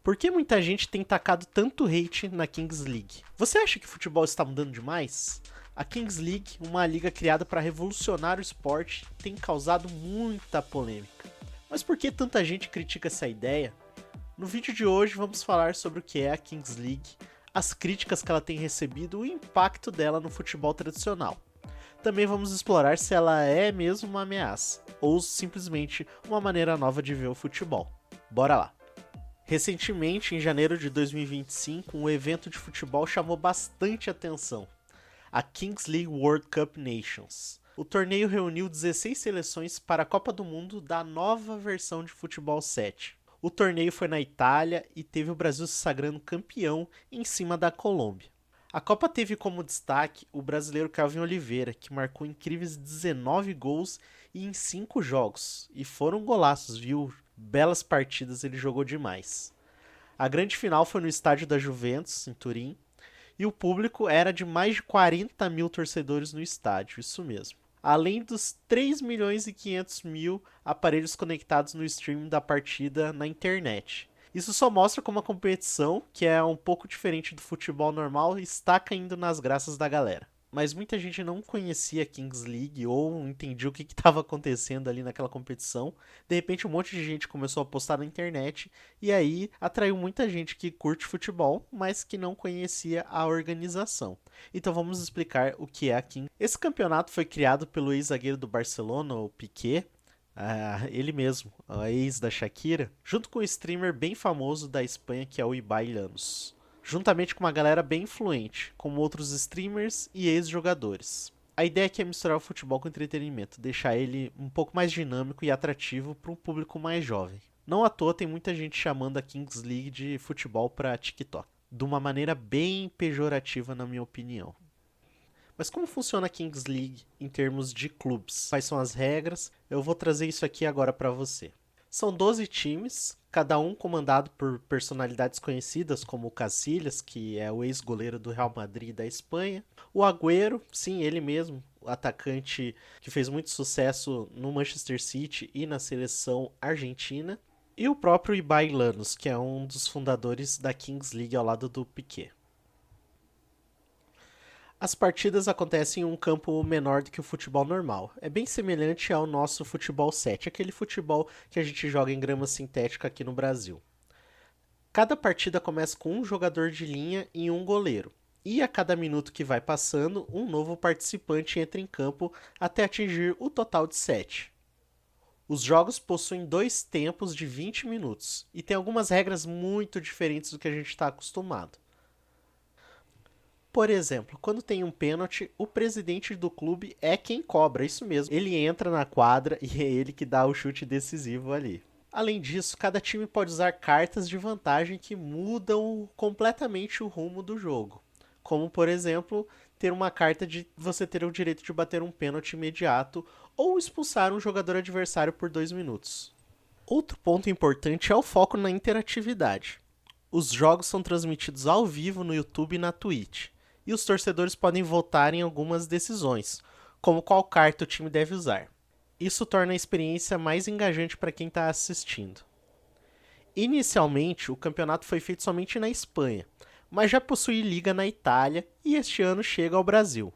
Por que muita gente tem tacado tanto hate na Kings League? Você acha que o futebol está mudando demais? A Kings League, uma liga criada para revolucionar o esporte, tem causado muita polêmica. Mas por que tanta gente critica essa ideia? No vídeo de hoje vamos falar sobre o que é a Kings League, as críticas que ela tem recebido e o impacto dela no futebol tradicional. Também vamos explorar se ela é mesmo uma ameaça, ou simplesmente uma maneira nova de ver o futebol. Bora lá! Recentemente, em janeiro de 2025, um evento de futebol chamou bastante atenção: a Kings League World Cup Nations. O torneio reuniu 16 seleções para a Copa do Mundo da nova versão de Futebol 7. O torneio foi na Itália e teve o Brasil se sagrando campeão em cima da Colômbia. A Copa teve como destaque o brasileiro Kelvin Oliveira, que marcou incríveis 19 gols em 5 jogos. E foram golaços, viu? Belas partidas, ele jogou demais. A grande final foi no estádio da Juventus, em Turim, e o público era de mais de 40 mil torcedores no estádio, isso mesmo. Além dos 3 milhões e 500 mil aparelhos conectados no streaming da partida na internet. Isso só mostra como a competição, que é um pouco diferente do futebol normal, está caindo nas graças da galera. Mas muita gente não conhecia a Kings League ou entendia o que estava acontecendo ali naquela competição. De repente, um monte de gente começou a postar na internet e aí atraiu muita gente que curte futebol, mas que não conhecia a organização. Então vamos explicar o que é a Kings. Esse campeonato foi criado pelo ex-zagueiro do Barcelona, o Piqué, ele mesmo, a ex da Shakira, junto com um streamer bem famoso da Espanha que é o Ibai Llanos, juntamente com uma galera bem influente, como outros streamers e ex-jogadores. A ideia aqui é misturar o futebol com o entretenimento, deixar ele um pouco mais dinâmico e atrativo para um público mais jovem. Não à toa tem muita gente chamando a Kings League de futebol para TikTok, de uma maneira bem pejorativa na minha opinião. Mas como funciona a Kings League em termos de clubes? Quais são as regras? Eu vou trazer isso aqui agora para você. São 12 times, cada um comandado por personalidades conhecidas como o Casillas, que é o ex-goleiro do Real Madrid da Espanha, o Agüero, sim, ele mesmo, o atacante que fez muito sucesso no Manchester City e na seleção argentina, e o próprio Ibai Llanos, que é um dos fundadores da Kings League ao lado do Piqué. As partidas acontecem em um campo menor do que o futebol normal. É bem semelhante ao nosso futebol 7, aquele futebol que a gente joga em grama sintética aqui no Brasil. Cada partida começa com um jogador de linha e um goleiro. E a cada minuto que vai passando, um novo participante entra em campo até atingir o total de 7. Os jogos possuem 2 tempos de 20 minutos e tem algumas regras muito diferentes do que a gente está acostumado. Por exemplo, quando tem um pênalti, o presidente do clube é quem cobra, isso mesmo. Ele entra na quadra e é ele que dá o chute decisivo ali. Além disso, cada time pode usar cartas de vantagem que mudam completamente o rumo do jogo. Como, por exemplo, ter uma carta de você ter o direito de bater um pênalti imediato ou expulsar um jogador adversário por 2 minutos. Outro ponto importante é o foco na interatividade. Os jogos são transmitidos ao vivo no YouTube e na Twitch, e os torcedores podem votar em algumas decisões, como qual carta o time deve usar. Isso torna a experiência mais engajante para quem está assistindo. Inicialmente, o campeonato foi feito somente na Espanha, mas já possui liga na Itália e este ano chega ao Brasil.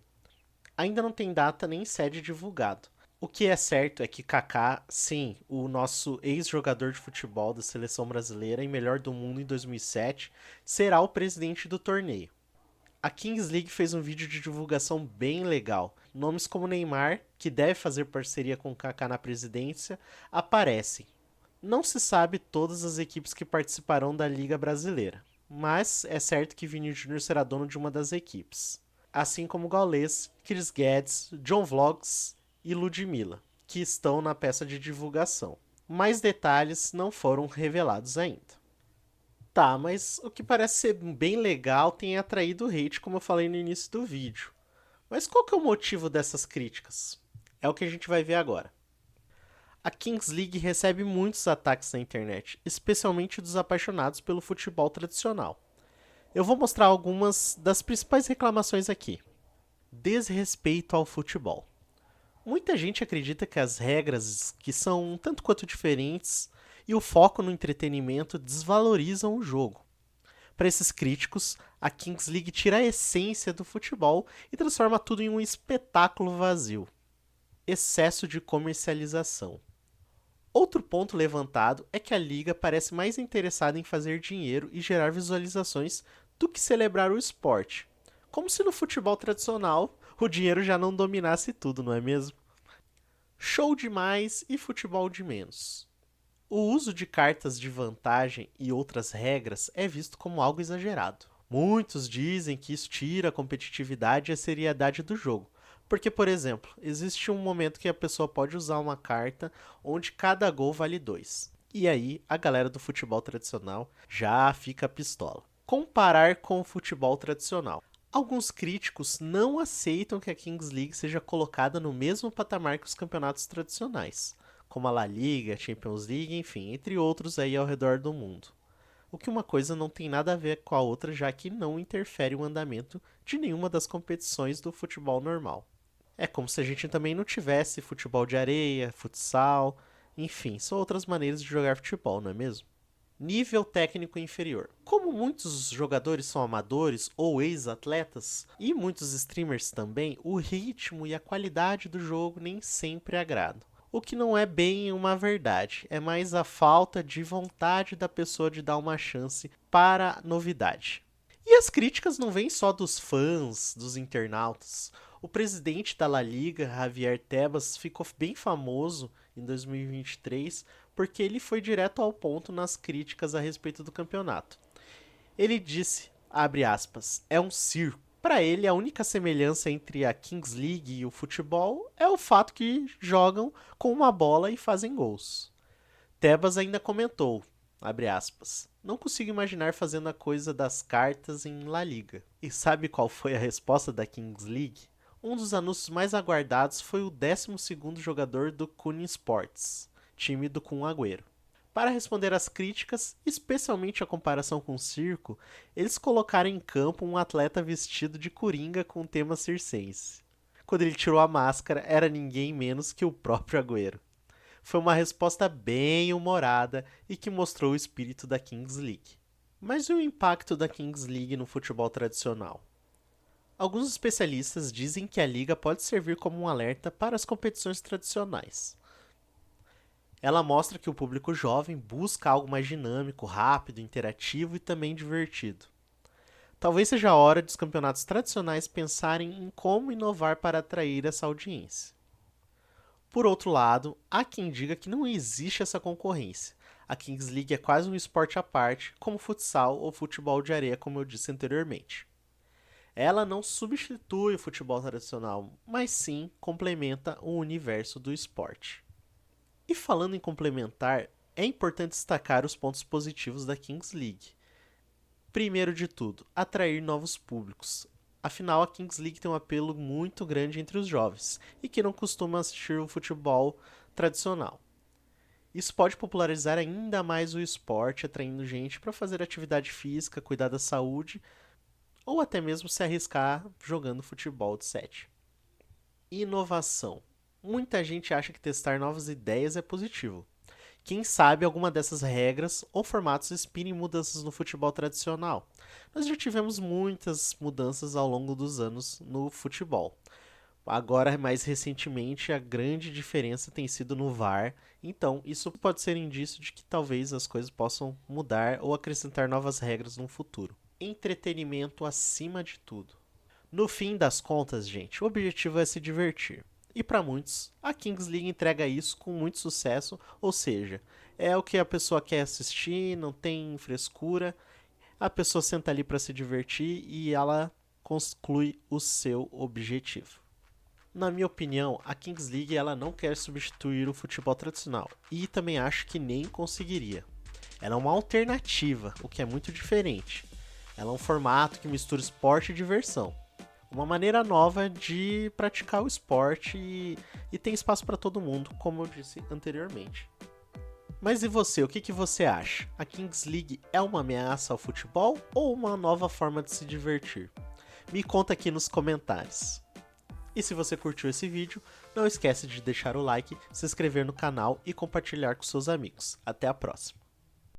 Ainda não tem data nem sede divulgado. O que é certo é que Kaká, sim, o nosso ex-jogador de futebol da seleção brasileira e melhor do mundo em 2007, será o presidente do torneio. A Kings League fez um vídeo de divulgação bem legal. Nomes como Neymar, que deve fazer parceria com Kaká na presidência, aparecem. Não se sabe todas as equipes que participarão da Liga Brasileira, mas é certo que Vini Júnior será dono de uma das equipes. Assim como Gaules, Chris Guedes, John Vlogs e Ludmilla, que estão na peça de divulgação. Mais detalhes não foram revelados ainda. Tá, mas o que parece ser bem legal tem atraído hate, como eu falei no início do vídeo. Mas qual que é o motivo dessas críticas? É o que a gente vai ver agora. A Kings League recebe muitos ataques na internet, especialmente dos apaixonados pelo futebol tradicional. Eu vou mostrar algumas das principais reclamações aqui. Desrespeito ao futebol. Muita gente acredita que as regras, que são um tanto quanto diferentes, e o foco no entretenimento desvalorizam o jogo. Para esses críticos, a Kings League tira a essência do futebol e transforma tudo em um espetáculo vazio. Excesso de comercialização. Outro ponto levantado é que a liga parece mais interessada em fazer dinheiro e gerar visualizações do que celebrar o esporte. Como se no futebol tradicional o dinheiro já não dominasse tudo, não é mesmo? Show de mais e futebol de menos. O uso de cartas de vantagem e outras regras é visto como algo exagerado. Muitos dizem que isso tira a competitividade e a seriedade do jogo. Porque, por exemplo, existe um momento que a pessoa pode usar uma carta onde cada gol vale 2. E aí, a galera do futebol tradicional já fica pistola. Comparar com o futebol tradicional. Alguns críticos não aceitam que a Kings League seja colocada no mesmo patamar que os campeonatos tradicionais, como a La Liga, a Champions League, enfim, entre outros aí ao redor do mundo. O que uma coisa não tem nada a ver com a outra, já que não interfere o andamento de nenhuma das competições do futebol normal. É como se a gente também não tivesse futebol de areia, futsal, enfim, são outras maneiras de jogar futebol, não é mesmo? Nível técnico inferior. Como muitos jogadores são amadores ou ex-atletas, e muitos streamers também, o ritmo e a qualidade do jogo nem sempre agradam. O que não é bem uma verdade, é mais a falta de vontade da pessoa de dar uma chance para a novidade. E as críticas não vêm só dos fãs, dos internautas. O presidente da La Liga, Javier Tebas, ficou bem famoso em 2023 porque ele foi direto ao ponto nas críticas a respeito do campeonato. Ele disse, abre aspas, é um circo. Para ele, a única semelhança entre a Kings League e o futebol é o fato que jogam com uma bola e fazem gols. Tebas ainda comentou, abre aspas, não consigo imaginar fazendo a coisa das cartas em La Liga. E sabe qual foi a resposta da Kings League? Um dos anúncios mais aguardados foi o 12º jogador do Kun Sports, time do Kun Agüero. Para responder às críticas, especialmente a comparação com o circo, eles colocaram em campo um atleta vestido de coringa com tema circense. Quando ele tirou a máscara, era ninguém menos que o próprio Agüero. Foi uma resposta bem humorada e que mostrou o espírito da Kings League. Mas e o impacto da Kings League no futebol tradicional? Alguns especialistas dizem que a liga pode servir como um alerta para as competições tradicionais. Ela mostra que o público jovem busca algo mais dinâmico, rápido, interativo e também divertido. Talvez seja a hora dos campeonatos tradicionais pensarem em como inovar para atrair essa audiência. Por outro lado, há quem diga que não existe essa concorrência. A Kings League é quase um esporte à parte, como futsal ou futebol de areia, como eu disse anteriormente. Ela não substitui o futebol tradicional, mas sim complementa o universo do esporte. E falando em complementar, é importante destacar os pontos positivos da Kings League. Primeiro de tudo, atrair novos públicos. Afinal, a Kings League tem um apelo muito grande entre os jovens e que não costumam assistir o futebol tradicional. Isso pode popularizar ainda mais o esporte, atraindo gente para fazer atividade física, cuidar da saúde ou até mesmo se arriscar jogando futebol de 7. Inovação. Muita gente acha que testar novas ideias é positivo. Quem sabe alguma dessas regras ou formatos inspirem mudanças no futebol tradicional. Nós já tivemos muitas mudanças ao longo dos anos no futebol. Agora, mais recentemente, a grande diferença tem sido no VAR, então isso pode ser indício de que talvez as coisas possam mudar ou acrescentar novas regras no futuro. Entretenimento acima de tudo. No fim das contas, gente, o objetivo é se divertir. E para muitos, a Kings League entrega isso com muito sucesso, ou seja, é o que a pessoa quer assistir, não tem frescura, a pessoa senta ali para se divertir e ela conclui o seu objetivo. Na minha opinião, a Kings League ela não quer substituir o futebol tradicional e também acho que nem conseguiria. Ela é uma alternativa, o que é muito diferente. Ela é um formato que mistura esporte e diversão. Uma maneira nova de praticar o esporte e tem espaço para todo mundo, como eu disse anteriormente. Mas e você, o que você acha? A Kings League é uma ameaça ao futebol ou uma nova forma de se divertir? Me conta aqui nos comentários. E se você curtiu esse vídeo, não esquece de deixar o like, se inscrever no canal e compartilhar com seus amigos. Até a próxima!